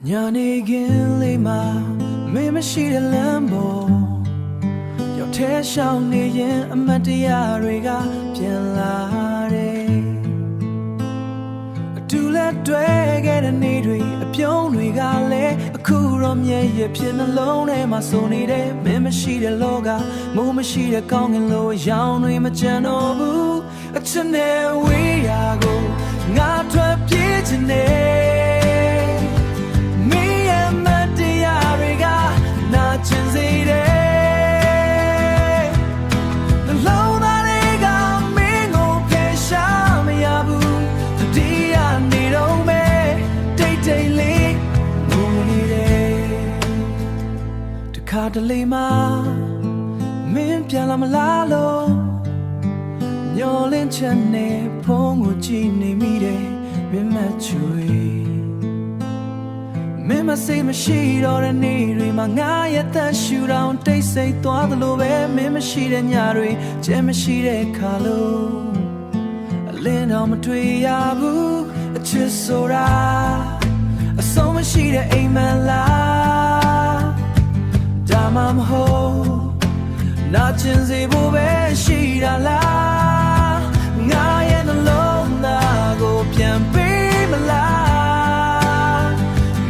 ညာနေခင်လေးမှာမင်းမရှိတဲ့လမ်းပေါ်ရောက်ထဲရှောင်နေရင်အမတ်တရားတွေကပြန်လာတယ်အတူလက်တွဲခဲ့တဲ့နေ့တွေအပြုံးတွေကလည်းအခုတော့မြဲရဖြစ်နှလုံးထဲမှာစုံနေတယ်မင်းမရှိတဲ့လောကမိုးမရှိတဲ့ကောင်းကင်လိုရောင်တွေမကြံတော့ဘူးအချစ်နဲ့ဝေးရာကိုငါထွက်ပြေးချင်နေခါတလေမှာမင်းပြန်လာမလားလို့ညှော်လင့်ချက်နဲ့ဖုန်းကိုကြည့်နေမိတယ်မင်းမချွေမင်းမစိတ်မရှိတော့တဲ့နေ့တွေမှာငါရဲ့သက်ရှူတောင်တိတ်ဆိတ်သွားသလိုပဲမင်းမရှိတဲ့ညတွေကျဲမရှိတဲ့ခါလို့အလင်းတော့မတွေ့ရဘူးအချစ်ဆိုတာအဆုံးမရှိတဲ့အိမ်မက်လားဒါမှမဟုတ်နာကျင်စေဖို့ပဲရှိတာလားငါရဲ့နှလုံးသားကိုပြန်ပေးမလား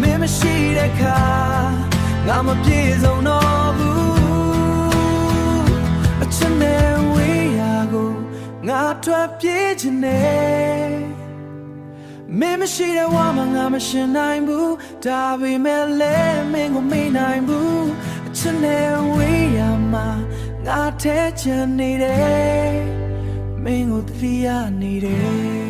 မင်းမရှိတဲ့ခါငါမပြေဆုံးတော့ဘူးအချစ်နဲ့ဝေးရာကိုငါထွက်ပြေးချင်နေမင်းမရှိတဲ့ဝါမှာငါမရှင်နိုင်ဘူးဒါပေမဲ့လည်းမင်းကိုမေ့နိုင်ဘူးအချစ်နဲ့ဝေးရာမှာငါထဲချင်နေတယ်မင်းကိုသတိရနေတယ်